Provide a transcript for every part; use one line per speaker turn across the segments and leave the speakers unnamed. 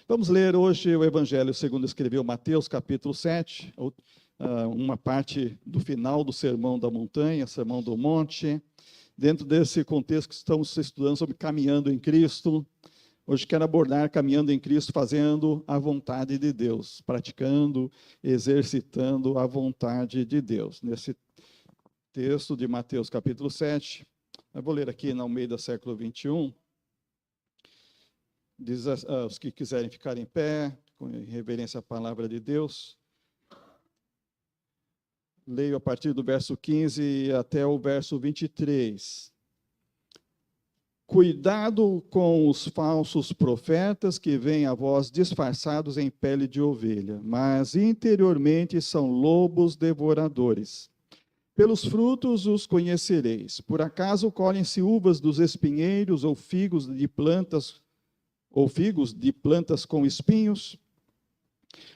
Vamos ler hoje o Evangelho segundo escreveu Mateus, capítulo 7, uma parte do final do Sermão da Montanha, Sermão do Monte. Dentro desse contexto que estamos estudando sobre caminhando em Cristo, hoje quero abordar caminhando em Cristo, fazendo a vontade de Deus, praticando, exercitando a vontade de Deus. Nesse texto de Mateus, capítulo 7, eu vou ler aqui na Almeida, século 21. Diz os que quiserem ficar em pé, com reverência à palavra de Deus. Leio a partir do verso 15 até o verso 23. Cuidado com os falsos profetas que vêm a vós disfarçados em pele de ovelha, mas interiormente são lobos devoradores. Pelos frutos os conhecereis. Por acaso colhem-se uvas dos espinheiros ou figos de plantas com espinhos?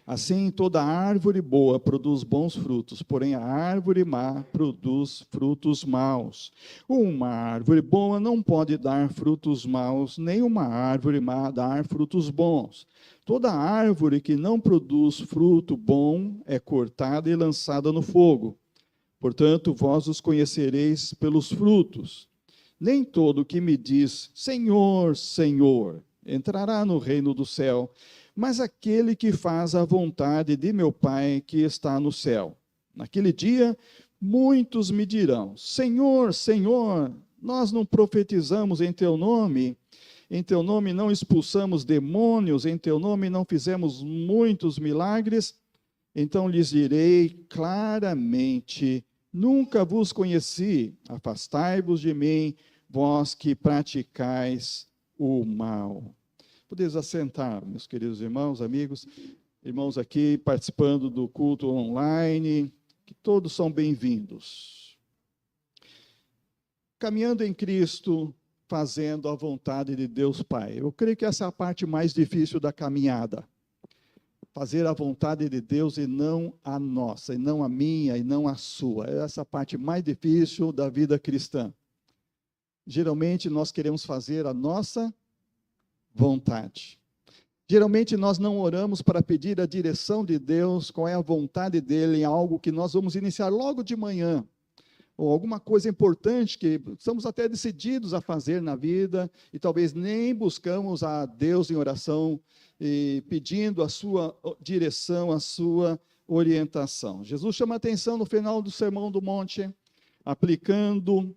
Assim, toda árvore boa produz bons frutos, porém a árvore má produz frutos maus. Uma árvore boa não pode dar frutos maus, nem uma árvore má dar frutos bons. Toda árvore que não produz fruto bom é cortada e lançada no fogo. Portanto, vós os conhecereis pelos frutos. Nem todo que me diz, Senhor, Senhor, entrará no reino do céu, mas aquele que faz a vontade de meu Pai que está no céu. Naquele dia, muitos me dirão, Senhor, Senhor, nós não profetizamos em teu nome não expulsamos demônios, em teu nome não fizemos muitos milagres? Então lhes direi claramente, nunca vos conheci, afastai-vos de mim, vós que praticais o mal. Podeis assentar, meus queridos irmãos, amigos, irmãos aqui participando do culto online, que todos são bem-vindos. Caminhando em Cristo, fazendo a vontade de Deus Pai. Eu creio que essa é a parte mais difícil da caminhada. Fazer a vontade de Deus e não a nossa, e não a minha, e não a sua. Essa é a parte mais difícil da vida cristã. Geralmente nós queremos fazer a nossa vontade. Geralmente nós não oramos para pedir a direção de Deus, qual é a vontade dele em algo que nós vamos iniciar logo de manhã, ou alguma coisa importante que estamos até decididos a fazer na vida, e talvez nem buscamos a Deus em oração, e pedindo a sua direção, a sua orientação. Jesus chama a atenção no final do Sermão do Monte, aplicando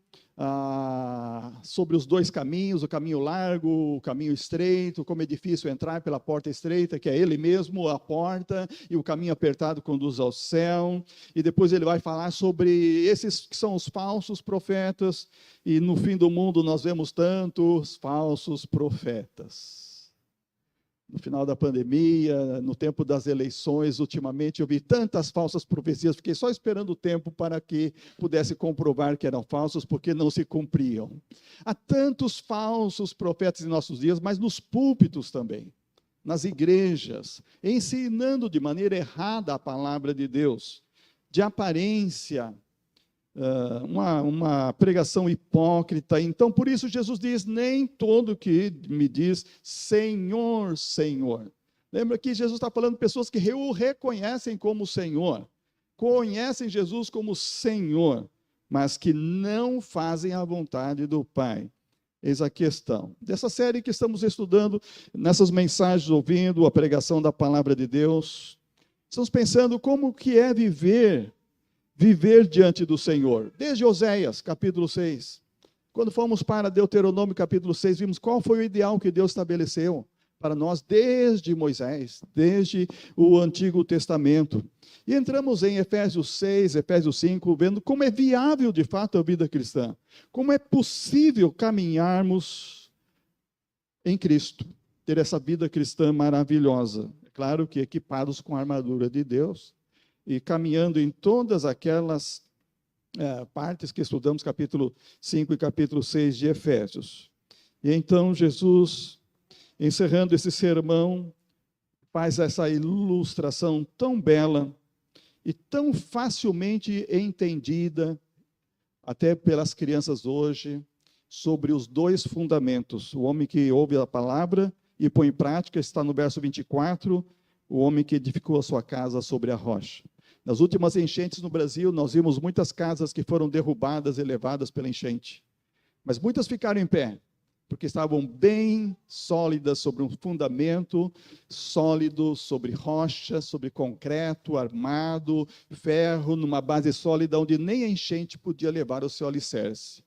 sobre os dois caminhos, o caminho largo, o caminho estreito, como é difícil entrar pela porta estreita, que é ele mesmo a porta, e o caminho apertado conduz ao céu, e depois ele vai falar sobre esses que são os falsos profetas, e no fim do mundo nós vemos tantos falsos profetas. No final da pandemia, no tempo das eleições, ultimamente eu vi tantas falsas profecias, fiquei só esperando o tempo para que pudesse comprovar que eram falsos, porque não se cumpriam. Há tantos falsos profetas em nossos dias, mas nos púlpitos também, nas igrejas, ensinando de maneira errada a palavra de Deus, de aparência, uma pregação hipócrita. Então, por isso Jesus diz, nem todo que me diz, Senhor, Senhor. Lembra que Jesus está falando de pessoas que o reconhecem como Senhor, conhecem Jesus como Senhor, mas que não fazem a vontade do Pai. Eis a questão. Dessa série que estamos estudando, nessas mensagens, ouvindo a pregação da palavra de Deus, estamos pensando como que é viver diante do Senhor. Desde Oséias, capítulo 6. Quando fomos para Deuteronômio, capítulo 6, vimos qual foi o ideal que Deus estabeleceu para nós desde Moisés, desde o Antigo Testamento. E entramos em Efésios 6, Efésios 5, vendo como é viável de fato a vida cristã. Como é possível caminharmos em Cristo, ter essa vida cristã maravilhosa. É claro que equipados com a armadura de Deus, e caminhando em todas aquelas partes que estudamos, capítulo 5 e capítulo 6 de Efésios. E então Jesus, encerrando esse sermão, faz essa ilustração tão bela e tão facilmente entendida, até pelas crianças hoje, sobre os dois fundamentos. O homem que ouve a palavra e põe em prática, está no verso 24, o homem que edificou a sua casa sobre a rocha. Nas últimas enchentes no Brasil, nós vimos muitas casas que foram derrubadas e levadas pela enchente. Mas muitas ficaram em pé, porque estavam bem sólidas sobre um fundamento sólido, sobre rocha, sobre concreto, armado, ferro, numa base sólida, onde nem a enchente podia levar o seu alicerce.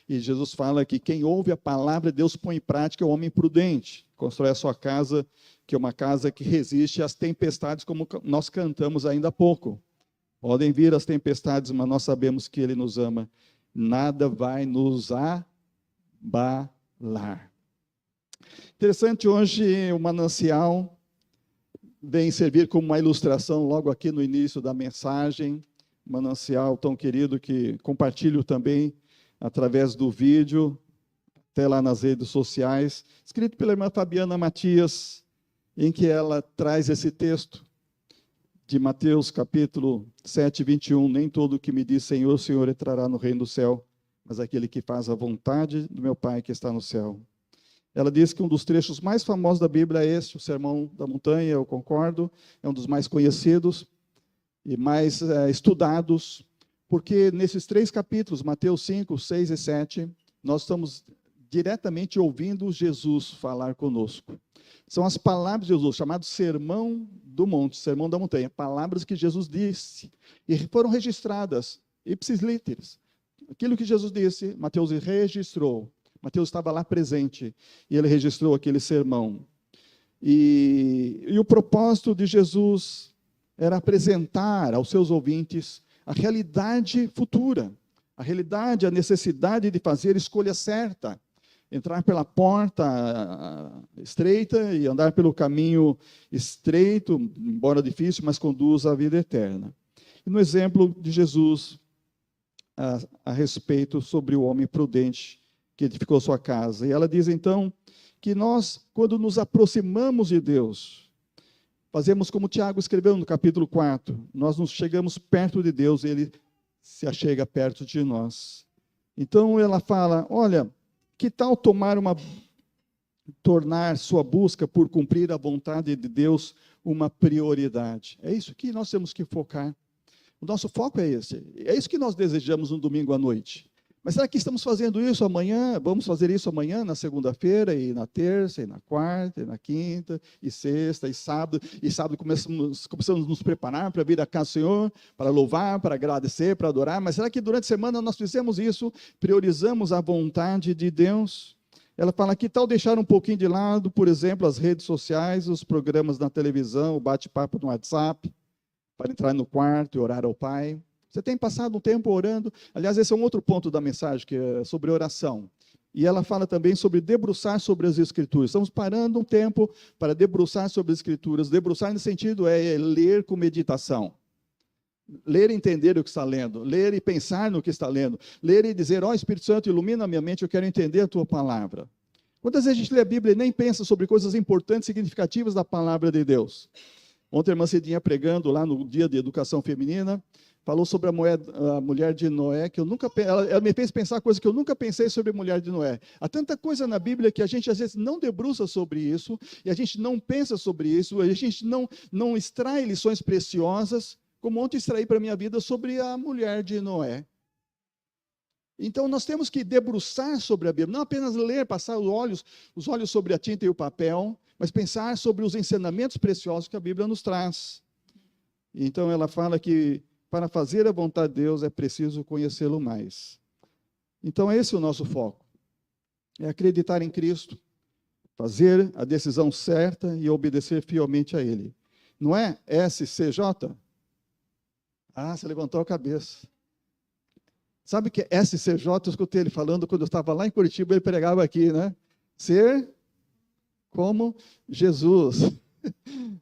E Jesus fala que quem ouve a palavra de Deus põe em prática é o homem prudente, constrói a sua casa, que é uma casa que resiste às tempestades, como nós cantamos ainda há pouco. Podem vir as tempestades, mas nós sabemos que Ele nos ama. Nada vai nos abalar. Interessante, hoje o manancial vem servir como uma ilustração logo aqui no início da mensagem. Manancial tão querido que compartilho também através do vídeo, até lá nas redes sociais, escrito pela irmã Fabiana Matias, em que ela traz esse texto de Mateus capítulo 7, 21, nem todo o que me diz Senhor, Senhor entrará no reino do céu, mas aquele que faz a vontade do meu Pai que está no céu. Ela diz que um dos trechos mais famosos da Bíblia é esse, o Sermão da Montanha, eu concordo, é um dos mais conhecidos e mais estudados, porque nesses 3 capítulos, Mateus 5, 6 e 7, nós estamos diretamente ouvindo Jesus falar conosco. São as palavras de Jesus, chamado Sermão do Monte, Sermão da Montanha, palavras que Jesus disse, e foram registradas, ipsis literis. Aquilo que Jesus disse, Mateus registrou. Mateus estava lá presente, e ele registrou aquele sermão. E o propósito de Jesus era apresentar aos seus ouvintes a realidade futura, a realidade, a necessidade de fazer a escolha certa, entrar pela porta estreita e andar pelo caminho estreito, embora difícil, mas conduz à vida eterna. E no exemplo de Jesus, a respeito sobre o homem prudente que edificou sua casa. E ela diz então que nós, quando nos aproximamos de Deus, fazemos como Tiago escreveu no capítulo 4, nós nos chegamos perto de Deus e Ele se achega perto de nós. Então ela fala, olha, que tal tornar sua busca por cumprir a vontade de Deus uma prioridade? É isso que nós temos que focar. O nosso foco é esse. É isso que nós desejamos no domingo à noite. Mas será que estamos fazendo isso amanhã? Vamos fazer isso amanhã, na segunda-feira, e na terça, e na quarta, e na quinta, e sexta, e sábado. E sábado começamos a nos preparar para vir à casa do Senhor, para louvar, para agradecer, para adorar. Mas será que durante a semana nós fizemos isso? Priorizamos a vontade de Deus? Ela fala, que tal deixar um pouquinho de lado, por exemplo, as redes sociais, os programas na televisão, o bate-papo no WhatsApp, para entrar no quarto e orar ao Pai? Você tem passado um tempo orando? Aliás, esse é um outro ponto da mensagem, que é sobre oração. E ela fala também sobre debruçar sobre as Escrituras. Estamos parando um tempo para debruçar sobre as Escrituras. Debruçar nesse sentido é ler com meditação. Ler e entender o que está lendo. Ler e pensar no que está lendo. Ler e dizer, ó Espírito Santo, ilumina a minha mente, eu quero entender a tua palavra. Quantas vezes a gente lê a Bíblia e nem pensa sobre coisas importantes, significativas da palavra de Deus? Ontem a irmã Cidinha pregando lá no dia de educação feminina, falou sobre a mulher de Noé, que ela me fez pensar coisas que eu nunca pensei sobre a mulher de Noé. Há tanta coisa na Bíblia que a gente às vezes não debruça sobre isso, e a gente não pensa sobre isso, a gente não extrai lições preciosas, como ontem extraí para a minha vida sobre a mulher de Noé. Então nós temos que debruçar sobre a Bíblia, não apenas ler, passar os olhos sobre a tinta e o papel, mas pensar sobre os ensinamentos preciosos que a Bíblia nos traz. Então ela fala que para fazer a vontade de Deus é preciso conhecê-lo mais. Então esse é o nosso foco. É acreditar em Cristo, fazer a decisão certa e obedecer fielmente a Ele. Não é SCJ? Ah, você levantou a cabeça. Sabe o que é SCJ? Eu escutei ele falando quando eu estava lá em Curitiba, ele pregava aqui, né? Ser como Jesus.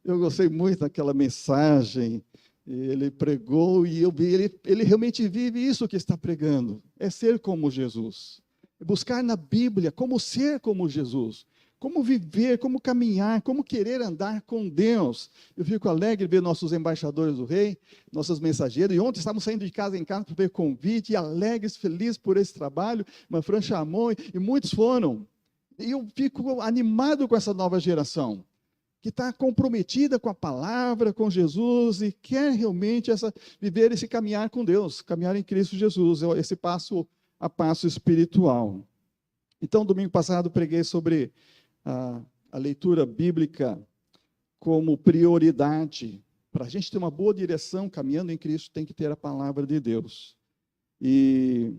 Eu gostei muito daquela mensagem. Ele pregou e eu vi, ele realmente vive isso que está pregando. É ser como Jesus. É buscar na Bíblia como ser como Jesus. Como viver, como caminhar, como querer andar com Deus. Eu fico alegre ver nossos embaixadores do rei, nossas mensageiras. E ontem estávamos saindo de casa em casa para ver convite, e alegres, felizes por esse trabalho. Uma Fran chamou e muitos foram. E eu fico animado com essa nova geração, que está comprometida com a palavra, com Jesus, e quer realmente viver esse caminhar com Deus, caminhar em Cristo Jesus, esse passo a passo espiritual. Então, domingo passado, preguei sobre a leitura bíblica como prioridade. Para a gente ter uma boa direção, caminhando em Cristo, tem que ter a palavra de Deus. E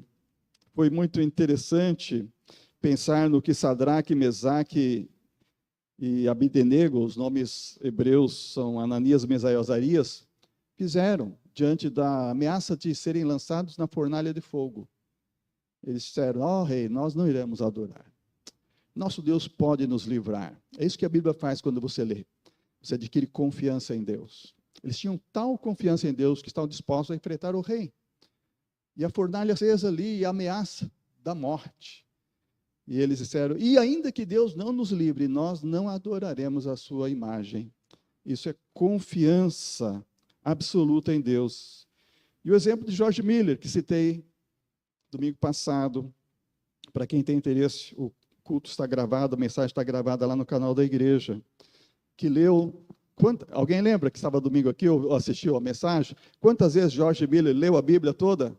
foi muito interessante pensar no que Sadraque, Mesaque e Abdenego, os nomes hebreus são Ananias, Misael e Azarias, fizeram diante da ameaça de serem lançados na fornalha de fogo. Eles disseram: ó rei, nós não iremos adorar. Nosso Deus pode nos livrar. É isso que a Bíblia faz quando você lê. Você adquire confiança em Deus. Eles tinham tal confiança em Deus que estavam dispostos a enfrentar o rei. E a fornalha acesa ali, e a ameaça da morte. E eles disseram: e ainda que Deus não nos livre, nós não adoraremos a sua imagem. Isso é confiança absoluta em Deus. E o exemplo de George Miller, que citei domingo passado, para quem tem interesse, o culto está gravado, a mensagem está gravada lá no canal da igreja, que leu, alguém lembra que estava domingo aqui, ou assistiu a mensagem? Quantas vezes George Miller leu a Bíblia toda?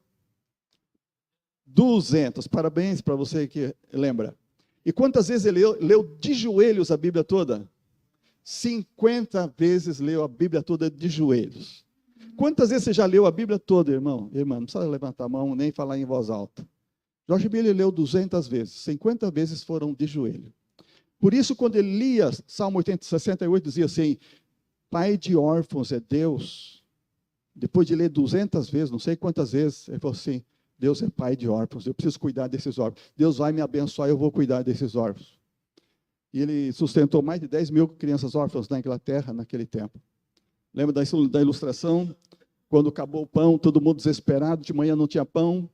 200, parabéns para você que lembra. E quantas vezes ele leu de joelhos a Bíblia toda? 50 vezes leu a Bíblia toda de joelhos. Quantas vezes você já leu a Bíblia toda, irmão? Irmã, não precisa levantar a mão nem falar em voz alta. George Miller leu 200 vezes, 50 vezes foram de joelho. Por isso, quando ele lia Salmo 68, dizia assim: Pai de órfãos é Deus. Depois de ler 200 vezes, não sei quantas vezes, ele falou assim: Deus é pai de órfãos, eu preciso cuidar desses órfãos. Deus vai me abençoar, eu vou cuidar desses órfãos. E ele sustentou mais de 10 mil crianças órfãs na Inglaterra naquele tempo. Lembra da ilustração? Quando acabou o pão, todo mundo desesperado, de manhã não tinha pão,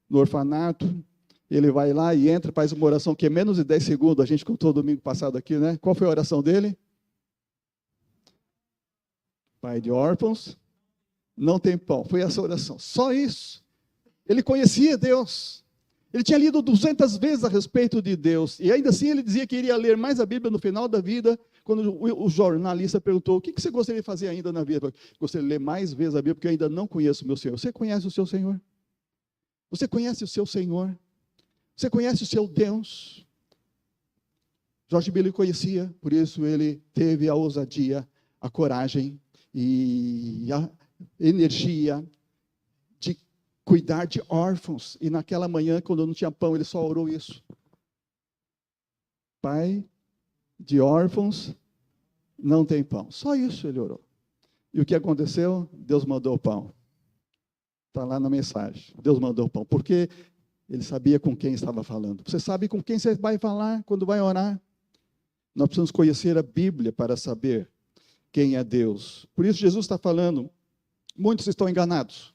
no orfanato. Ele vai lá e entra, faz uma oração que é menos de 10 segundos, a gente contou domingo passado aqui, né? Qual foi a oração dele? Pai de órfãos, não tem pão. Foi essa oração, só isso. Ele conhecia Deus. Ele tinha lido 200 vezes a respeito de Deus. E ainda assim ele dizia que iria ler mais a Bíblia no final da vida, quando o jornalista perguntou: o que você gostaria de fazer ainda na vida? Gostaria de ler mais vezes a Bíblia, porque eu ainda não conheço o meu Senhor. Você conhece o seu Senhor? Você conhece o seu Senhor? Você conhece o seu Deus? George Miller conhecia, por isso ele teve a ousadia, a coragem e a energia de cuidar de órfãos. E naquela manhã, quando não tinha pão, ele só orou isso: Pai de órfãos, não tem pão. Só isso ele orou. E o que aconteceu? Deus mandou o pão. Está lá na mensagem. Deus mandou o pão. Porque ele sabia com quem estava falando. Você sabe com quem você vai falar quando vai orar? Nós precisamos conhecer a Bíblia para saber quem é Deus. Por isso Jesus está falando: muitos estão enganados.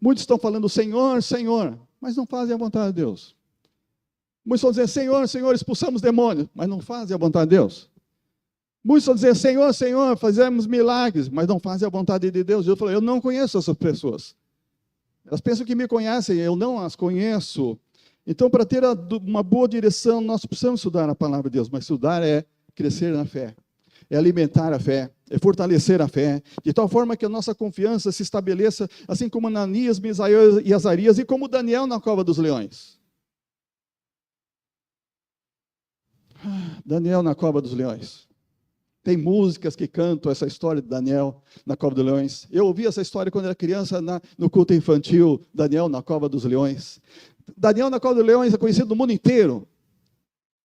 Muitos estão falando Senhor, Senhor, mas não fazem a vontade de Deus. Muitos estão dizendo Senhor, Senhor, expulsamos demônios, mas não fazem a vontade de Deus. Muitos estão dizendo Senhor, Senhor, fazemos milagres, mas não fazem a vontade de Deus. Eu falei: eu não conheço essas pessoas. Elas pensam que me conhecem, eu não as conheço. Então, para ter uma boa direção, nós precisamos estudar a palavra de Deus, mas estudar é crescer na fé, é alimentar a fé, é fortalecer a fé, de tal forma que a nossa confiança se estabeleça, assim como Ananias, Misael e Azarias, e como Daniel na cova dos leões. Daniel na cova dos leões. Tem músicas que cantam essa história de Daniel na cova dos leões. Eu ouvi essa história quando era criança no culto infantil, Daniel na cova dos leões. Daniel na cova dos leões é conhecido no mundo inteiro.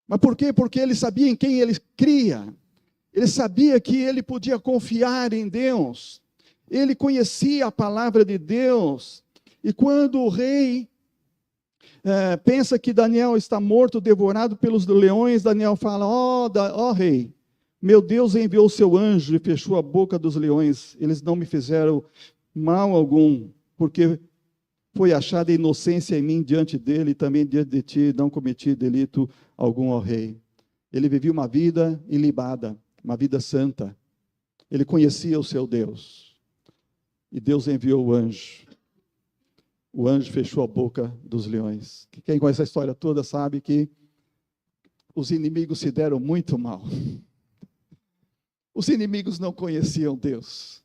Mas por quê? Porque ele sabia em quem ele cria. Ele sabia que ele podia confiar em Deus. Ele conhecia a palavra de Deus. E quando o rei pensa que Daniel está morto, devorado pelos leões, Daniel fala: ó rei, meu Deus enviou o seu anjo e fechou a boca dos leões. Eles não me fizeram mal algum, porque foi achada inocência em mim diante dele, e também diante de ti não cometi delito algum, ó rei. Ele vivia uma vida ilibada, uma vida santa. Ele conhecia o seu Deus. E Deus enviou o anjo. O anjo fechou a boca dos leões. Quem conhece a história toda sabe que os inimigos se deram muito mal. Os inimigos não conheciam Deus.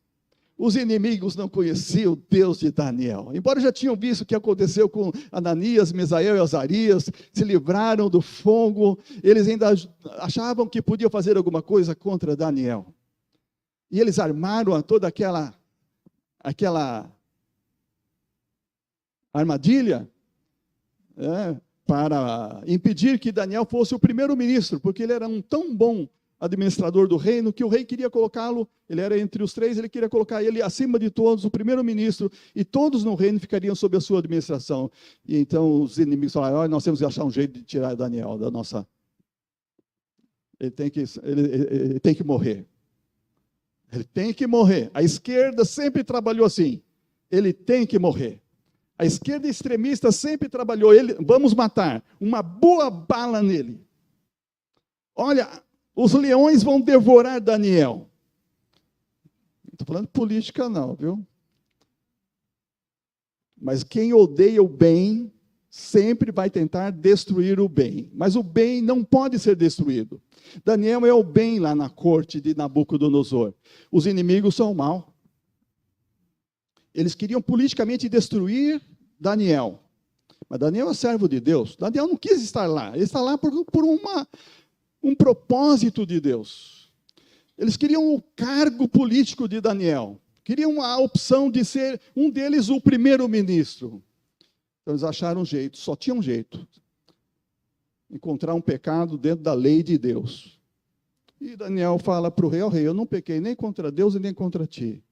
Os inimigos não conheciam o Deus de Daniel. Embora já tinham visto o que aconteceu com Ananias, Misael e Azarias, se livraram do fogo, eles ainda achavam que podiam fazer alguma coisa contra Daniel. E eles armaram toda aquela armadilha para impedir que Daniel fosse o primeiro-ministro, porque ele era um tão bom administrador do reino, que o rei queria colocá-lo, ele era entre os três, ele queria colocar ele acima de todos, o primeiro-ministro, e todos no reino ficariam sob a sua administração. E então os inimigos falaram, nós temos que achar um jeito de tirar Daniel da nossa... Ele tem que morrer. Ele tem que morrer. A esquerda sempre trabalhou assim. Ele tem que morrer. A esquerda extremista sempre trabalhou. Vamos matar. Uma boa bala nele. Olha, os leões vão devorar Daniel. Não estou falando de política não, viu? Mas quem odeia o bem, sempre vai tentar destruir o bem. Mas o bem não pode ser destruído. Daniel é o bem lá na corte de Nabucodonosor. Os inimigos são o mal. Eles queriam politicamente destruir Daniel. Mas Daniel é servo de Deus. Daniel não quis estar lá. Ele está lá por um propósito de Deus. Eles queriam o cargo político de Daniel. Queriam a opção de ser um deles o primeiro-ministro. Então eles acharam um jeito, só tinha um jeito. Encontrar um pecado dentro da lei de Deus. E Daniel fala para o rei, rei, eu não pequei nem contra Deus e nem contra ti.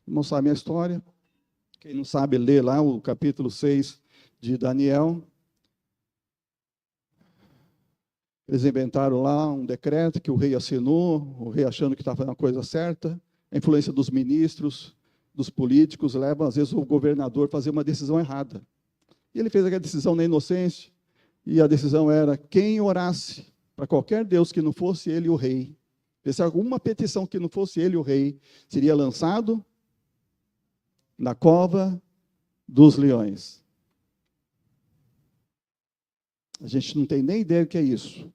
Não sabe a história? Quem não sabe, lê lá o capítulo 6 de Daniel. Eles inventaram lá um decreto que o rei assinou, o rei achando que estava fazendo a coisa certa. A influência dos ministros, dos políticos, leva, às vezes, o governador a fazer uma decisão errada. E ele fez aquela decisão na inocência, e a decisão era quem orasse para qualquer Deus que não fosse ele o rei, fizesse alguma petição que não fosse ele o rei, seria lançado na cova dos leões. A gente não tem nem ideia do que é isso.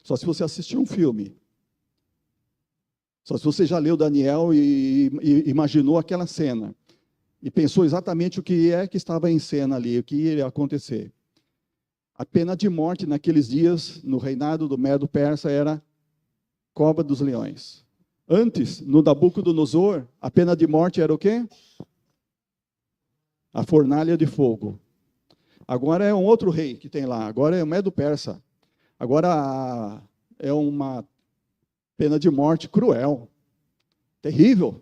Só se você assistir um filme. Só se você já leu Daniel e imaginou aquela cena. E pensou exatamente o que é que estava em cena ali, o que iria acontecer. A pena de morte naqueles dias, no reinado do Medo-Persa, era cova dos leões. Antes, no Nabucodonosor, a pena de morte era o quê? A fornalha de fogo. Agora é um outro rei que tem lá. Agora é o Medo-Persa. Agora é uma pena de morte cruel. Terrível.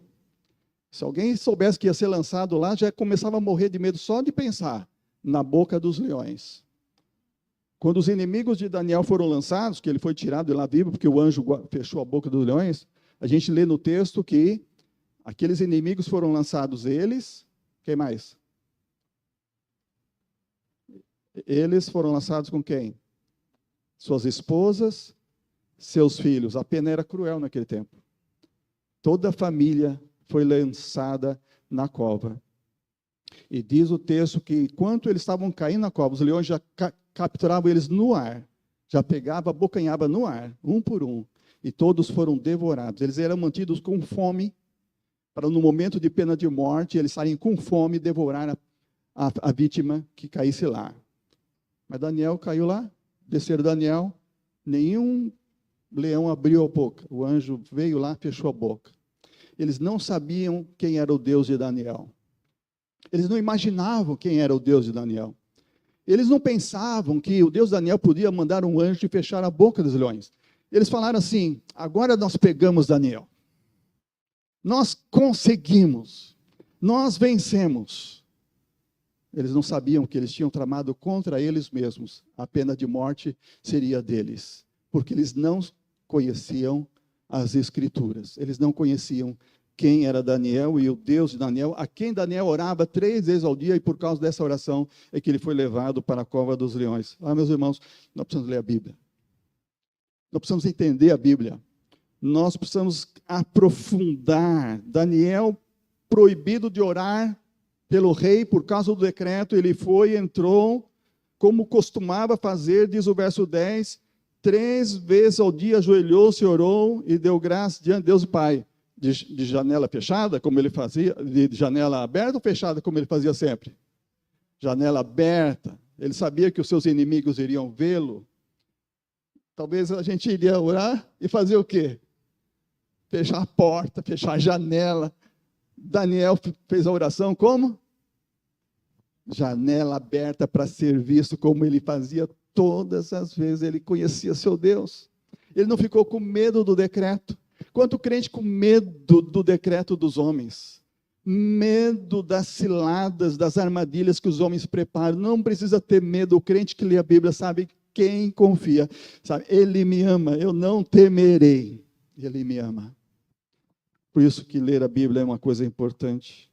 Se alguém soubesse que ia ser lançado lá, já começava a morrer de medo só de pensar na boca dos leões. Quando os inimigos de Daniel foram lançados, que ele foi tirado de lá vivo, porque o anjo fechou a boca dos leões, a gente lê no texto que aqueles inimigos foram lançados eles, quem mais? Eles foram lançados com quem? Suas esposas, seus filhos. A pena era cruel naquele tempo. Toda a família foi lançada na cova. E diz o texto que, enquanto eles estavam caindo na cova, os leões já capturavam eles no ar. Já pegava, abocanhava no ar, um por um. E todos foram devorados. Eles eram mantidos com fome, para no momento de pena de morte, eles saírem com fome e devorar a vítima que caísse lá. Mas Daniel caiu lá, desceram Daniel, nenhum leão abriu a boca. O anjo veio lá, fechou a boca. Eles não sabiam quem era o Deus de Daniel. Eles não imaginavam quem era o Deus de Daniel. Eles não pensavam que o Deus de Daniel podia mandar um anjo e fechar a boca dos leões. Eles falaram assim, agora nós pegamos Daniel. Nós conseguimos. Nós vencemos. Eles não sabiam que eles tinham tramado contra eles mesmos. A pena de morte seria deles. Porque eles não conheciam as Escrituras. Eles não conheciam quem era Daniel e o Deus de Daniel, a quem Daniel orava 3 vezes ao dia, e por causa dessa oração é que ele foi levado para a cova dos leões. Meus irmãos, nós precisamos ler a Bíblia. Nós precisamos entender a Bíblia. Nós precisamos aprofundar. Daniel, proibido de orar pelo rei, por causa do decreto, ele foi, entrou como costumava fazer, diz o verso 10, 3 vezes ao dia ajoelhou-se, orou e deu graça diante de Deus Pai. De janela fechada, como ele fazia, de janela aberta ou fechada, como ele fazia sempre? Janela aberta. Ele sabia que os seus inimigos iriam vê-lo. Talvez a gente iria orar e fazer o quê? Fechar a porta, fechar a janela. Daniel fez a oração como? Janela aberta para ser visto, como ele fazia todas as vezes. Ele conhecia seu Deus. Ele não ficou com medo do decreto. Quanto crente com medo do decreto dos homens, medo das ciladas, das armadilhas que os homens preparam. Não precisa ter medo. O crente que lê a Bíblia sabe quem confia, sabe? Ele me ama, eu não temerei. Ele me ama. Por isso que ler a Bíblia é uma coisa importante.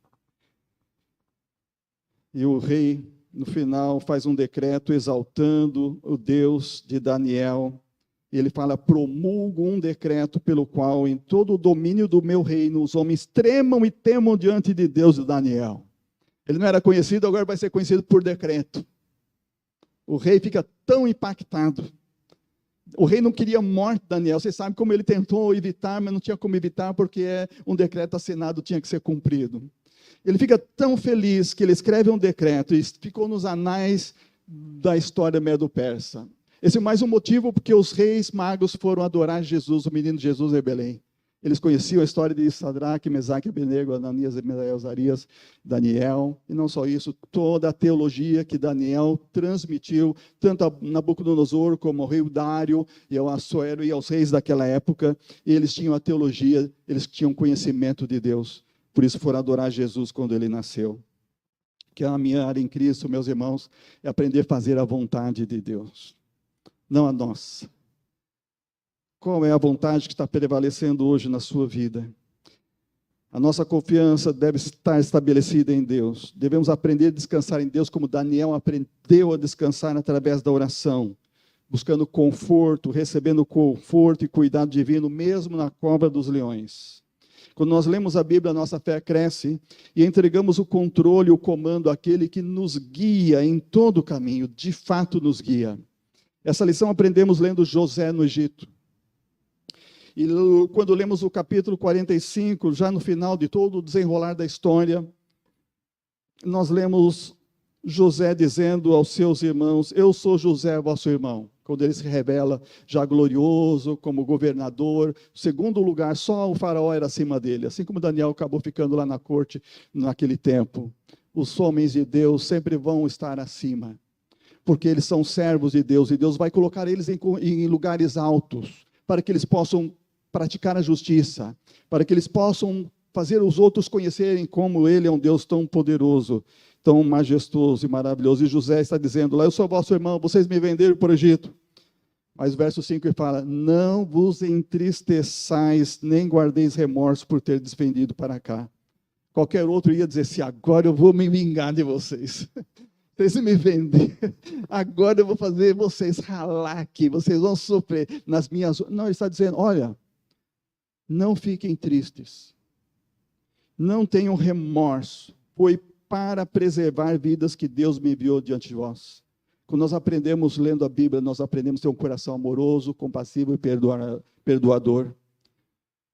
E o rei, no final, faz um decreto exaltando o Deus de Daniel. Ele fala: promulgo um decreto pelo qual, em todo o domínio do meu reino, os homens tremam e temam diante de Deus de Daniel. Ele não era conhecido, agora vai ser conhecido por decreto. O rei fica tão impactado. O rei não queria a morte de Daniel. Vocês sabem como ele tentou evitar, mas não tinha como evitar, porque um decreto assinado tinha que ser cumprido. Ele fica tão feliz que ele escreve um decreto e ficou nos anais da história medo-persa. Esse é mais um motivo porque os reis magos foram adorar Jesus, o menino Jesus em Belém. Eles conheciam a história de Sadraque, Mesaque, Abednego, Ananias, Misael, Azarias, Daniel. E não só isso, toda a teologia que Daniel transmitiu, tanto a Nabucodonosor como ao rei Dário, e ao Assuero e aos reis daquela época. E eles tinham a teologia, eles tinham conhecimento de Deus. Por isso foram adorar Jesus quando ele nasceu. Que a minha área em Cristo, meus irmãos, é aprender a fazer a vontade de Deus, não a nossa. Qual é a vontade que está prevalecendo hoje na sua vida? A nossa confiança deve estar estabelecida em Deus. Devemos aprender a descansar em Deus, como Daniel aprendeu a descansar através da oração, buscando conforto, recebendo conforto e cuidado divino, mesmo na cova dos leões. Quando nós lemos a Bíblia, a nossa fé cresce e entregamos o controle, o comando àquele que nos guia em todo o caminho, de fato nos guia. Essa lição aprendemos lendo José no Egito. E quando lemos o capítulo 45, já no final de todo o desenrolar da história, nós lemos José dizendo aos seus irmãos: eu sou José, vosso irmão. Quando ele se revela já glorioso, como governador, segundo lugar, só o faraó era acima dele, assim como Daniel acabou ficando lá na corte naquele tempo. Os homens de Deus sempre vão estar acima, porque eles são servos de Deus, e Deus vai colocar eles em lugares altos, para que eles possam praticar a justiça, para que eles possam fazer os outros conhecerem como Ele é um Deus tão poderoso, tão majestoso e maravilhoso. E José está dizendo lá: eu sou vosso irmão, vocês me venderam para o Egito. Mas o verso 5 ele fala: não vos entristeçais, nem guardeis remorso por ter despendido para cá. Qualquer outro ia dizer assim: agora eu vou me vingar de vocês. Vocês me vendem, agora eu vou fazer vocês ralar aqui, vocês vão sofrer nas minhas... Não, ele está dizendo: olha, não fiquem tristes, não tenham remorso, foi para preservar vidas que Deus me enviou diante de vós. Quando nós aprendemos lendo a Bíblia, nós aprendemos a ter um coração amoroso, compassivo e perdoador.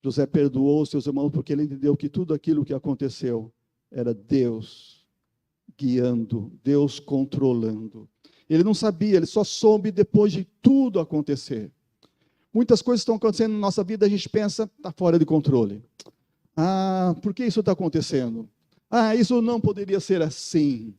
José perdoou os seus irmãos porque ele entendeu que tudo aquilo que aconteceu era Deus guiando, Deus controlando. Ele não sabia, ele só soube depois de tudo acontecer. Muitas coisas estão acontecendo na nossa vida, a gente pensa, está fora de controle. Ah, por que isso está acontecendo? Ah, isso não poderia ser assim.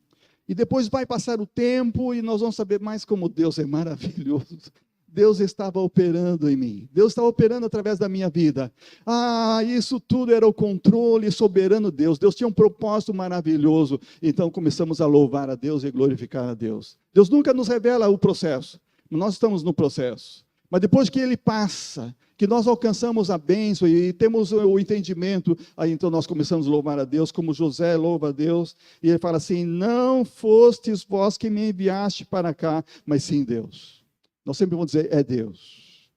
E depois vai passar o tempo e nós vamos saber mais como Deus é maravilhoso. Deus estava operando em mim. Deus estava operando através da minha vida. Ah, isso tudo era o controle soberano de Deus. Deus tinha um propósito maravilhoso. Então começamos a louvar a Deus e glorificar a Deus. Deus nunca nos revela o processo. Nós estamos no processo. Mas depois que ele passa, que nós alcançamos a bênção e temos o entendimento, aí então nós começamos a louvar a Deus, como José louva a Deus. E ele fala assim: não fostes vós que me enviaste para cá, mas sim Deus. Nós sempre vamos dizer: é Deus.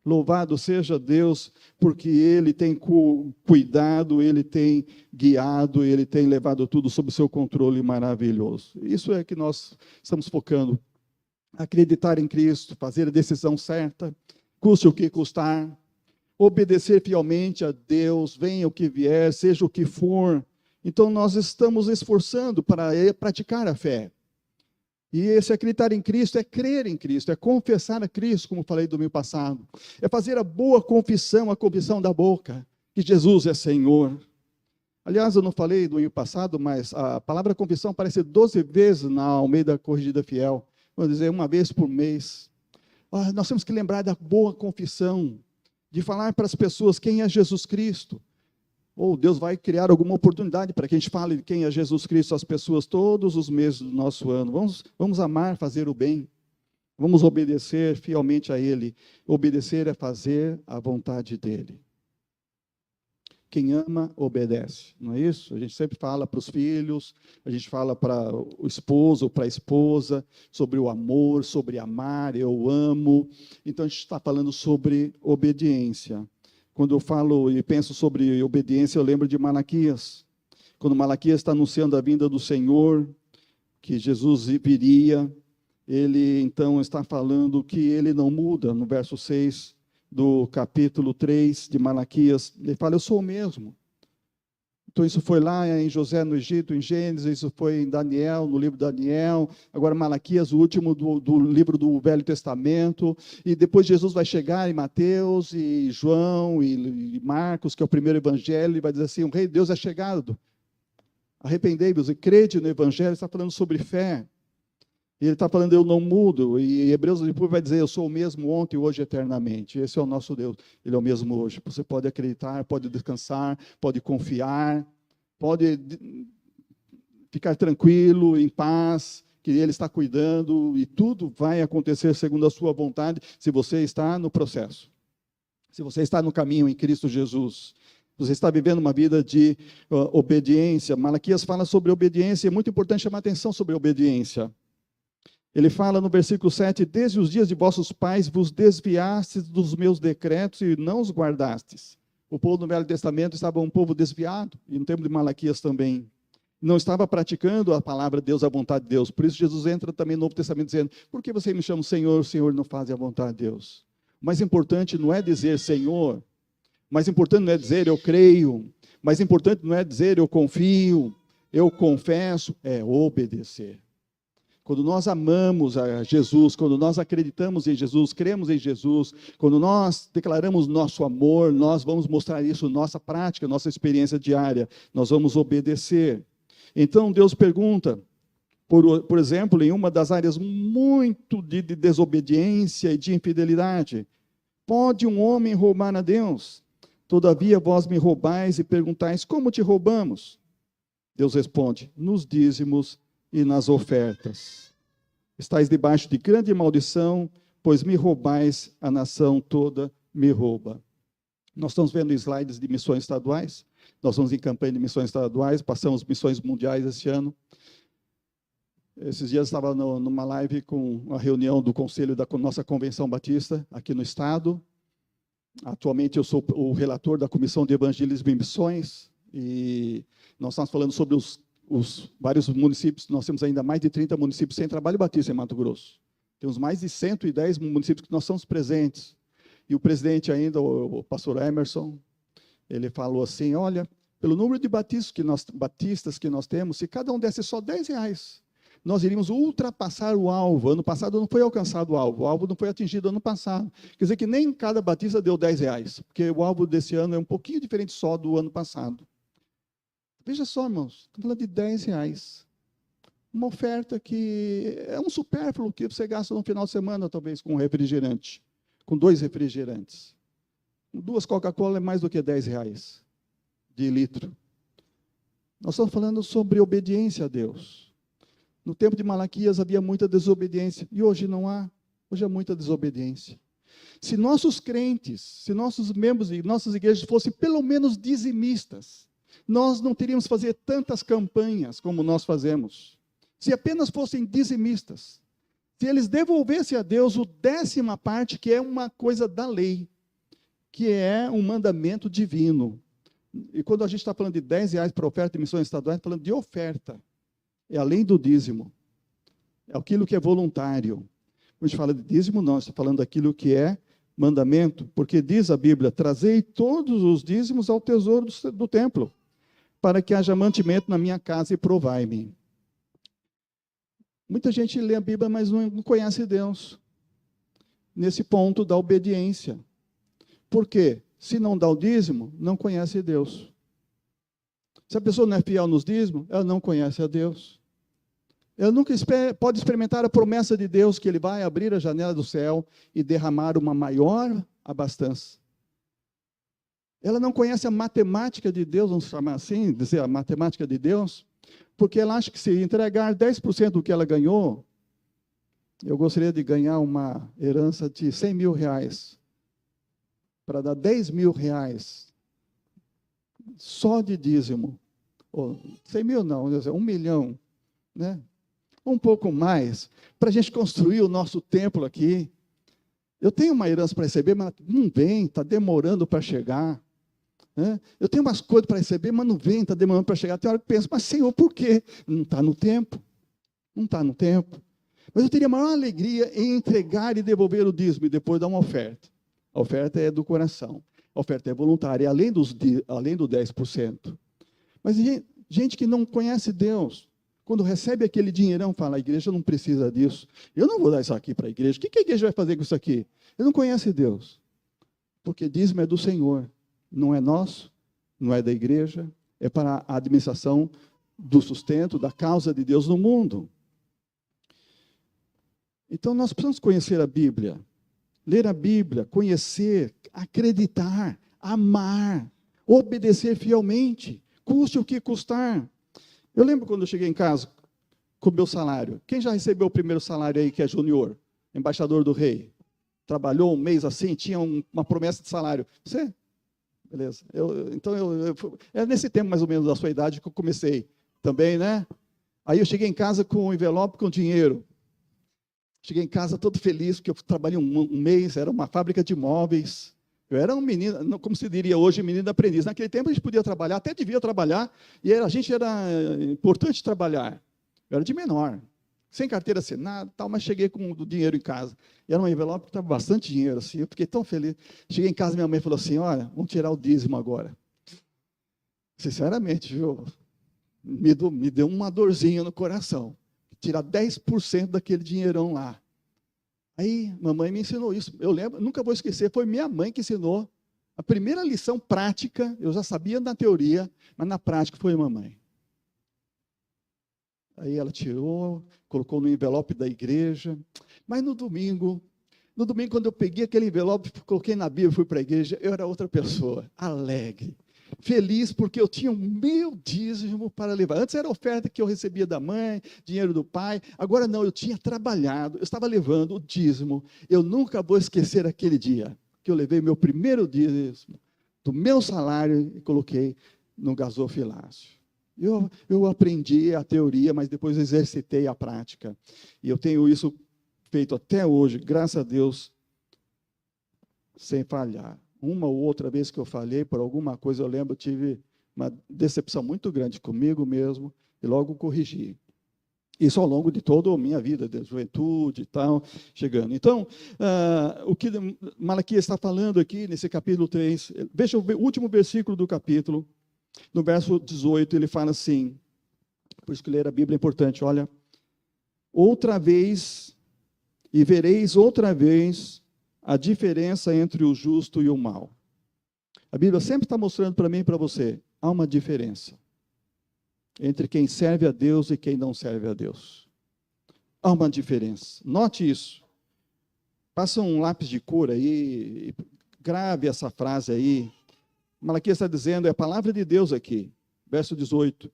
Louvado seja Deus, porque Ele tem cuidado, Ele tem guiado, Ele tem levado tudo sob o seu controle maravilhoso. Isso é que nós estamos focando acreditar em Cristo, fazer a decisão certa, custe o que custar, obedecer fielmente a Deus, venha o que vier, seja o que for. Então, nós estamos esforçando para praticar a fé. E esse acreditar em Cristo é crer em Cristo, é confessar a Cristo, como falei domingo passado. É fazer a boa confissão, a confissão da boca, que Jesus é Senhor. Aliás, eu não falei domingo passado, mas a palavra confissão aparece 12 vezes na Almeida Corrigida Fiel. Vamos dizer, uma vez por mês. Nós temos que lembrar da boa confissão, de falar para as pessoas quem é Jesus Cristo. Ou Deus vai criar alguma oportunidade para que a gente fale quem é Jesus Cristo às pessoas todos os meses do nosso ano. Vamos amar, fazer o bem. Vamos obedecer fielmente a Ele. Obedecer é fazer a vontade dEle. Quem ama, obedece. Não é isso? A gente sempre fala para os filhos, a gente fala para o esposo ou para a esposa, sobre o amor, sobre amar, eu amo. Então, a gente está falando sobre obediência. Quando eu falo e penso sobre obediência, eu lembro de Malaquias. Quando Malaquias está anunciando a vinda do Senhor, que Jesus viria, ele então está falando que ele não muda, no verso 6 do capítulo 3 de Malaquias, ele fala, eu sou o mesmo. Então isso foi lá em José no Egito, em Gênesis, isso foi em Daniel, no livro de Daniel, agora Malaquias, o último do livro do Velho Testamento, e depois Jesus vai chegar em Mateus, e João, e Marcos, que é o primeiro evangelho, e vai dizer assim, o Rei de Deus é chegado, arrependei-vos e crede no evangelho, está falando sobre fé, e ele está falando, eu não mudo, e Hebreus depois vai dizer, eu sou o mesmo ontem, hoje, eternamente. Esse é o nosso Deus, Ele é o mesmo hoje. Você pode acreditar, pode descansar, pode confiar, pode ficar tranquilo, em paz, que Ele está cuidando, e tudo vai acontecer segundo a sua vontade, se você está no processo. Se você está no caminho em Cristo Jesus. Você está vivendo uma vida de obediência. Malaquias fala sobre obediência, é muito importante chamar atenção sobre obediência. Ele fala no versículo 7, desde os dias de vossos pais vos desviastes dos meus decretos e não os guardastes. O povo do Velho Testamento estava um povo desviado, e no tempo de Malaquias também. Não estava praticando a palavra de Deus, a vontade de Deus. Por isso Jesus entra também no Novo Testamento dizendo, por que você me chama Senhor, o Senhor não faz a vontade de Deus? O mais importante não é dizer Senhor, o mais importante não é dizer eu creio, o mais importante não é dizer eu confio, eu confesso, é obedecer. Quando nós amamos a Jesus, quando nós acreditamos em Jesus, cremos em Jesus, quando nós declaramos nosso amor, nós vamos mostrar isso na nossa prática, nossa experiência diária, nós vamos obedecer. Então Deus pergunta, por exemplo, em uma das áreas muito de desobediência e de infidelidade, pode um homem roubar a Deus? Todavia vós me roubais e perguntais, como te roubamos? Deus responde, nos dízimos e nas ofertas. Estais debaixo de grande maldição, pois me roubais, a nação toda me rouba. Nós estamos vendo slides de missões estaduais, nós vamos em campanha de missões estaduais, passamos missões mundiais esse ano. Esses dias estava numa live com uma reunião do conselho da nossa Convenção Batista, aqui no estado. Atualmente eu sou o relator da Comissão de Evangelismo e Missões, e nós estamos falando sobre os vários municípios, nós temos ainda mais de 30 municípios sem trabalho batista em Mato Grosso. Temos mais de 110 municípios que nós somos presentes. E o presidente ainda, o pastor Emerson, ele falou assim, olha, pelo número de batistas que nós temos, se cada um desse só R$10, nós iríamos ultrapassar o alvo. Ano passado não foi alcançado o alvo não foi atingido ano passado. Quer dizer que nem cada batista deu R$10, porque o alvo desse ano é um pouquinho diferente só do ano passado. Veja só, irmãos, estamos falando de R$10. Uma oferta que é um supérfluo que você gasta no final de semana, talvez, com um refrigerante, com 2 refrigerantes. 2 Coca-Cola é mais do que R$10 de litro. Nós estamos falando sobre obediência a Deus. No tempo de Malaquias havia muita desobediência, e hoje não há. Hoje há muita desobediência. Se nossos crentes, se nossos membros de nossas igrejas fossem pelo menos dizimistas, nós não teríamos que fazer tantas campanhas como nós fazemos. Se apenas fossem dizimistas, se eles devolvessem a Deus o 10ª parte, que é uma coisa da lei, que é um mandamento divino. E quando a gente está falando de R$10 para oferta de missões estaduais, está falando de oferta. É além do dízimo. É aquilo que é voluntário. Quando a gente fala de dízimo, não, está falando daquilo que é mandamento, porque diz a Bíblia, trazei todos os dízimos ao tesouro do templo, para que haja mantimento na minha casa e provai-me. Muita gente lê a Bíblia, mas não conhece Deus. Nesse ponto da obediência. Por quê? Se não dá o dízimo, não conhece Deus. Se a pessoa não é fiel nos dízimos, ela não conhece a Deus. Ela nunca pode experimentar a promessa de Deus que Ele vai abrir a janela do céu e derramar uma maior abastança. Ela não conhece a matemática de Deus, vamos chamar assim, dizer a matemática de Deus, porque ela acha que se entregar 10% do que ela ganhou, eu gostaria de ganhar uma herança de 100 mil reais, para dar 10 mil reais, só de dízimo. 100 mil não, 1 milhão, né? Um pouco mais, para a gente construir o nosso templo aqui. Eu tenho uma herança para receber, mas não vem, está demorando para chegar. Né? Eu tenho umas coisas para receber, mas não vem, está demorando para chegar. Tem hora que eu penso, mas Senhor, por quê? Não está no tempo. Não está no tempo. Mas eu teria a maior alegria em entregar e devolver o dízimo e depois dar uma oferta. A oferta é do coração. A oferta é voluntária, além do 10%. Mas gente que não conhece Deus, quando recebe aquele dinheirão, fala, a igreja não precisa disso. Eu não vou dar isso aqui para a igreja. O que a igreja vai fazer com isso aqui? Ele não conhece Deus. Porque dízimo é do Senhor. Não é nosso, não é da igreja. É para a administração do sustento, da causa de Deus no mundo. Então, nós precisamos conhecer a Bíblia. Ler a Bíblia, conhecer, acreditar, amar, obedecer fielmente, custe o que custar. Eu lembro quando eu cheguei em casa com o meu salário. Quem já recebeu o primeiro salário aí que é júnior? Embaixador do rei. Trabalhou um mês assim, tinha uma promessa de salário. Você? Beleza. É nesse tempo mais ou menos da sua idade que eu comecei também, né? Aí eu cheguei em casa com um envelope com dinheiro. Cheguei em casa todo feliz, porque eu trabalhei um mês, era uma fábrica de móveis. Eu era um menino, como se diria hoje, menino aprendiz. Naquele tempo a gente podia trabalhar, até devia trabalhar, e a gente era importante trabalhar. Eu era de menor, sem carteira assinada, tal, mas cheguei com o dinheiro em casa. E era um envelope que estava bastante dinheiro, assim, eu fiquei tão feliz. Cheguei em casa, minha mãe falou assim, olha, vamos tirar o dízimo agora. Sinceramente, viu, me deu uma dorzinha no coração. Tirar 10% daquele dinheirão lá. Aí, mamãe me ensinou isso. Eu lembro, nunca vou esquecer, foi minha mãe que ensinou. A primeira lição prática, eu já sabia na teoria, mas na prática foi mamãe. Aí ela tirou, colocou no envelope da igreja. Mas no domingo, quando eu peguei aquele envelope, coloquei na Bíblia e fui para a igreja, eu era outra pessoa, alegre. Feliz porque eu tinha o meu dízimo para levar. Antes era oferta que eu recebia da mãe, dinheiro do pai. Agora não, eu tinha trabalhado, eu estava levando o dízimo. Eu nunca vou esquecer aquele dia que eu levei meu primeiro dízimo do meu salário e coloquei no gasofilácio. Eu aprendi a teoria, mas depois exercitei a prática. E eu tenho isso feito até hoje, graças a Deus, sem falhar. Uma ou outra vez que eu falhei por alguma coisa, eu lembro, eu tive uma decepção muito grande comigo mesmo e logo corrigi. Isso ao longo de toda a minha vida, de juventude e tal, chegando. Então, o que Malaquias está falando aqui nesse capítulo 3, veja o último versículo do capítulo, no verso 18, ele fala assim, por isso que ler a Bíblia é importante, olha, outra vez, e vereis outra vez a diferença entre o justo e o mal. A Bíblia sempre está mostrando para mim e para você, há uma diferença entre quem serve a Deus e quem não serve a Deus. Há uma diferença. Note isso. Passa um lápis de cor aí, grave essa frase aí. Malaquias está dizendo, é a palavra de Deus aqui, verso 18.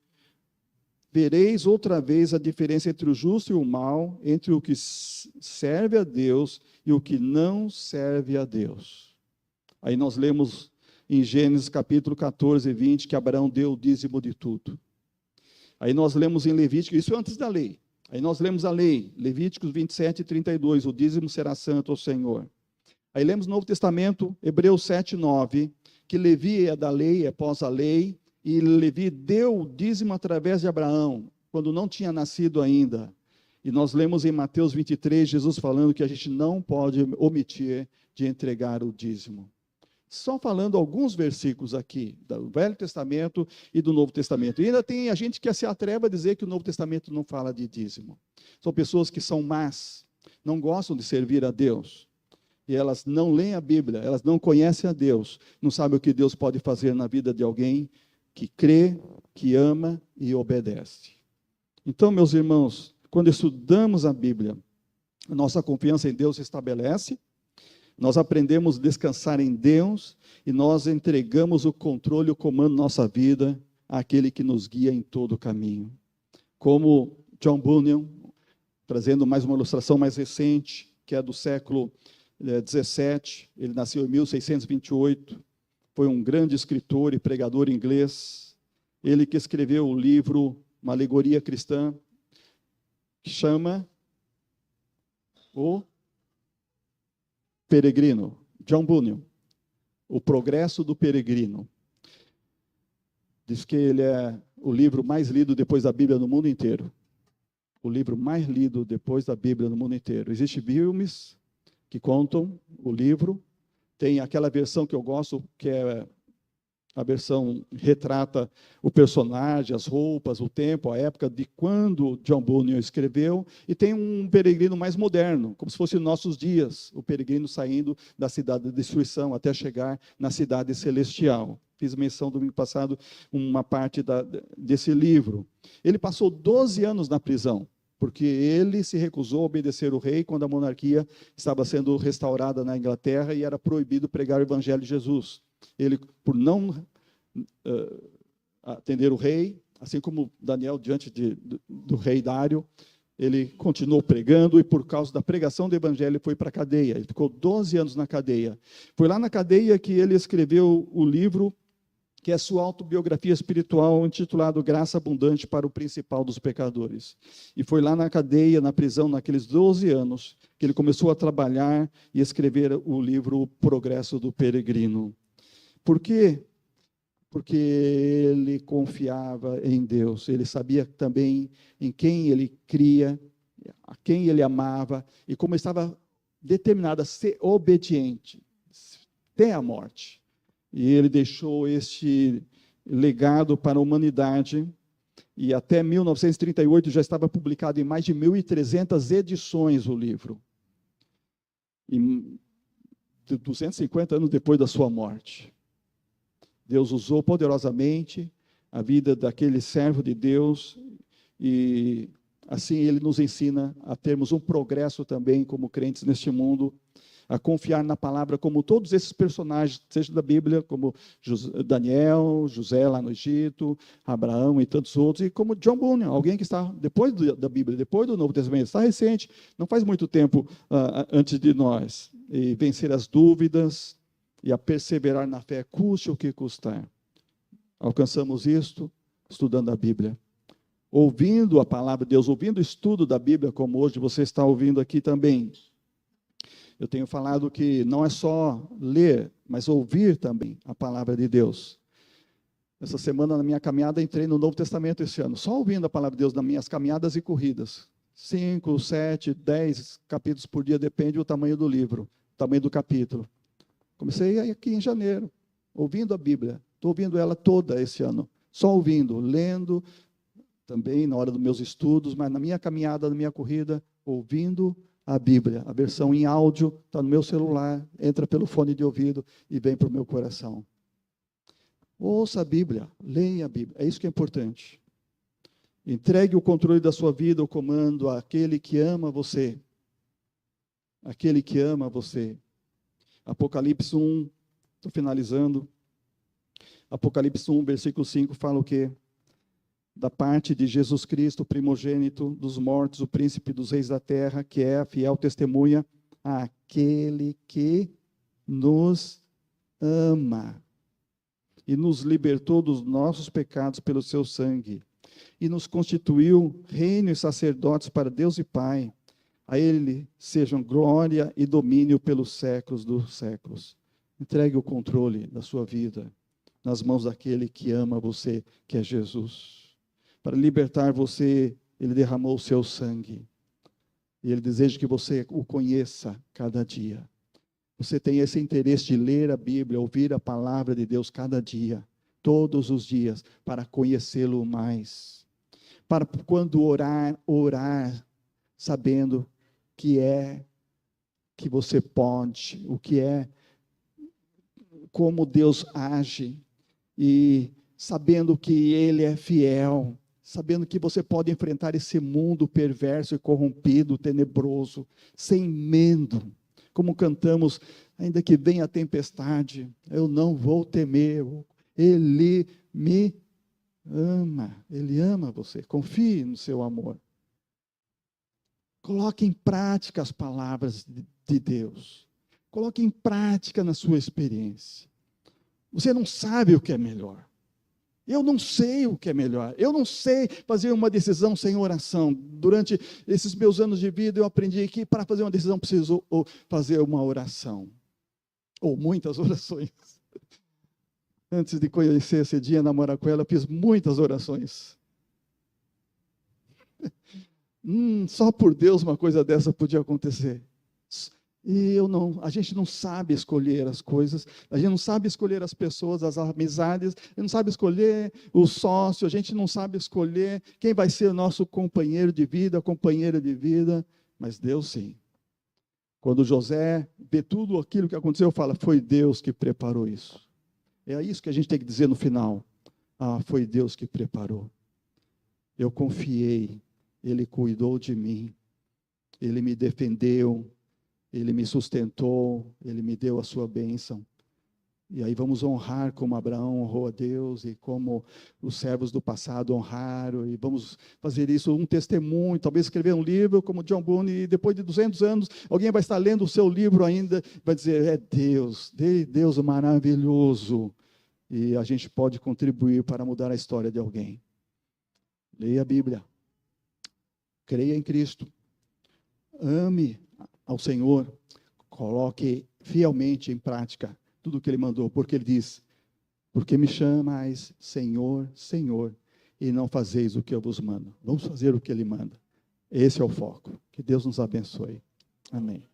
Vereis outra vez a diferença entre o justo e o mal, entre o que serve a Deus e o que não serve a Deus. Aí nós lemos em Gênesis capítulo 14 e 20 que Abraão deu o dízimo de tudo. Aí nós lemos em Levítico, isso antes da lei. Aí nós lemos a lei, Levíticos 27 e 32, o dízimo será santo ao Senhor. Aí lemos no Novo Testamento, Hebreus 7, 9, que Levi é da lei, é pós a lei, e Levi deu o dízimo através de Abraão, quando não tinha nascido ainda. E nós lemos em Mateus 23, Jesus falando que a gente não pode omitir de entregar o dízimo. Só falando alguns versículos aqui, do Velho Testamento e do Novo Testamento. E ainda tem a gente que se atreve a dizer que o Novo Testamento não fala de dízimo. São pessoas que são más, não gostam de servir a Deus. E elas não leem a Bíblia, elas não conhecem a Deus, não sabem o que Deus pode fazer na vida de alguém que crê, que ama e obedece. Então, meus irmãos, quando estudamos a Bíblia, a nossa confiança em Deus se estabelece, nós aprendemos a descansar em Deus e nós entregamos o controle, o comando da nossa vida àquele que nos guia em todo o caminho. Como John Bunyan, trazendo mais uma ilustração mais recente, que é do século 17, ele nasceu em 1628, foi um grande escritor e pregador inglês, ele que escreveu o livro, uma alegoria cristã, que chama O Peregrino, John Bunyan, O Progresso do Peregrino. Diz que ele é o livro mais lido depois da Bíblia no mundo inteiro. O livro mais lido depois da Bíblia no mundo inteiro. Existem filmes que contam o livro. Tem aquela versão que eu gosto, que é a versão retrata o personagem, as roupas, o tempo, a época de quando John Bunyan escreveu. E tem um peregrino mais moderno, como se fosse nossos dias, o peregrino saindo da cidade de destruição até chegar na cidade celestial. Fiz menção domingo passado, uma parte desse livro. Ele passou 12 anos na prisão, porque ele se recusou a obedecer o rei quando a monarquia estava sendo restaurada na Inglaterra e era proibido pregar o evangelho de Jesus. Ele, por não atender o rei, assim como Daniel diante do rei Dário, ele continuou pregando e por causa da pregação do evangelho ele foi para a cadeia. Ele ficou 12 anos na cadeia. Foi lá na cadeia que ele escreveu o livro que é sua autobiografia espiritual, intitulado Graça Abundante para o Principal dos Pecadores. E foi lá na cadeia, na prisão, naqueles 12 anos, que ele começou a trabalhar e escrever o livro O Progresso do Peregrino. Por quê? Porque ele confiava em Deus, ele sabia também em quem ele cria, a quem ele amava, e como estava determinado a ser obediente, até a morte. E ele deixou este legado para a humanidade, e até 1938 já estava publicado em mais de 1.300 edições o livro. E 250 anos depois da sua morte. Deus usou poderosamente a vida daquele servo de Deus, e assim ele nos ensina a termos um progresso também como crentes neste mundo, a confiar na palavra como todos esses personagens, seja da Bíblia, como Daniel, José lá no Egito, Abraão e tantos outros, e como John Bunyan, alguém que está depois da Bíblia, depois do Novo Testamento, está recente, não faz muito tempo antes de nós, e vencer as dúvidas, e a perseverar na fé, custe o que custar. Alcançamos isto estudando a Bíblia, ouvindo a palavra de Deus, ouvindo o estudo da Bíblia, como hoje você está ouvindo aqui também. Eu tenho falado que não é só ler, mas ouvir também a palavra de Deus. Essa semana, na minha caminhada, entrei no Novo Testamento esse ano, só ouvindo a palavra de Deus nas minhas caminhadas e corridas. 5, 7, 10 capítulos por dia, depende do tamanho do livro, do tamanho do capítulo. Comecei aqui em janeiro, ouvindo a Bíblia. Estou ouvindo ela toda esse ano, só ouvindo, lendo, também na hora dos meus estudos, mas na minha caminhada, na minha corrida, ouvindo a Bíblia. A versão em áudio está no meu celular, entra pelo fone de ouvido e vem para o meu coração. Ouça a Bíblia, leia a Bíblia, é isso que é importante. Entregue o controle da sua vida, o comando àquele que ama você. Aquele que ama você. Apocalipse 1, estou finalizando. Apocalipse 1, versículo 5, fala o quê? Da parte de Jesus Cristo, primogênito dos mortos, o príncipe dos reis da terra, que é a fiel testemunha, aquele que nos ama e nos libertou dos nossos pecados pelo seu sangue, e nos constituiu reino e sacerdotes para Deus e Pai. A Ele sejam glória e domínio pelos séculos dos séculos. Entregue o controle da sua vida nas mãos daquele que ama você, que é Jesus. Para libertar você, Ele derramou o seu sangue. E Ele deseja que você o conheça cada dia. Você tem esse interesse de ler a Bíblia, ouvir a palavra de Deus cada dia, todos os dias, para conhecê-lo mais. Para quando orar, orar, sabendo que você pode, o que é, como Deus age, e sabendo que Ele é fiel, sabendo que você pode enfrentar esse mundo perverso e corrompido, tenebroso, sem medo. Como cantamos, ainda que venha a tempestade, eu não vou temer, Ele me ama, Ele ama você, confie no seu amor. Coloque em prática as palavras de Deus, coloque em prática na sua experiência. Você não sabe o que é melhor. Eu não sei o que é melhor. Eu não sei fazer uma decisão sem oração. Durante esses meus anos de vida, eu aprendi que para fazer uma decisão, preciso fazer uma oração. Ou muitas orações. Antes de conhecer esse dia, namorar com ela, eu fiz muitas orações. Só por Deus uma coisa dessa podia acontecer. E a gente não sabe escolher as coisas, a gente não sabe escolher as pessoas, as amizades, a gente não sabe escolher o sócio, a gente não sabe escolher quem vai ser o nosso companheiro de vida, companheira de vida, mas Deus sim. Quando José vê tudo aquilo que aconteceu, fala, foi Deus que preparou isso. É isso que a gente tem que dizer no final. Foi Deus que preparou. Eu confiei, Ele cuidou de mim, Ele me defendeu, Ele me sustentou, Ele me deu a sua bênção. E aí vamos honrar como Abraão honrou a Deus e como os servos do passado honraram. E vamos fazer isso um testemunho, talvez escrever um livro como John Bunyan. E depois de 200 anos, alguém vai estar lendo o seu livro ainda, vai dizer, é Deus maravilhoso. E a gente pode contribuir para mudar a história de alguém. Leia a Bíblia. Creia em Cristo. Ame ao Senhor, coloque fielmente em prática tudo o que Ele mandou, porque Ele diz, porque me chamais Senhor, Senhor, e não fazeis o que eu vos mando. Vamos fazer o que Ele manda. Esse é o foco. Que Deus nos abençoe. Amém.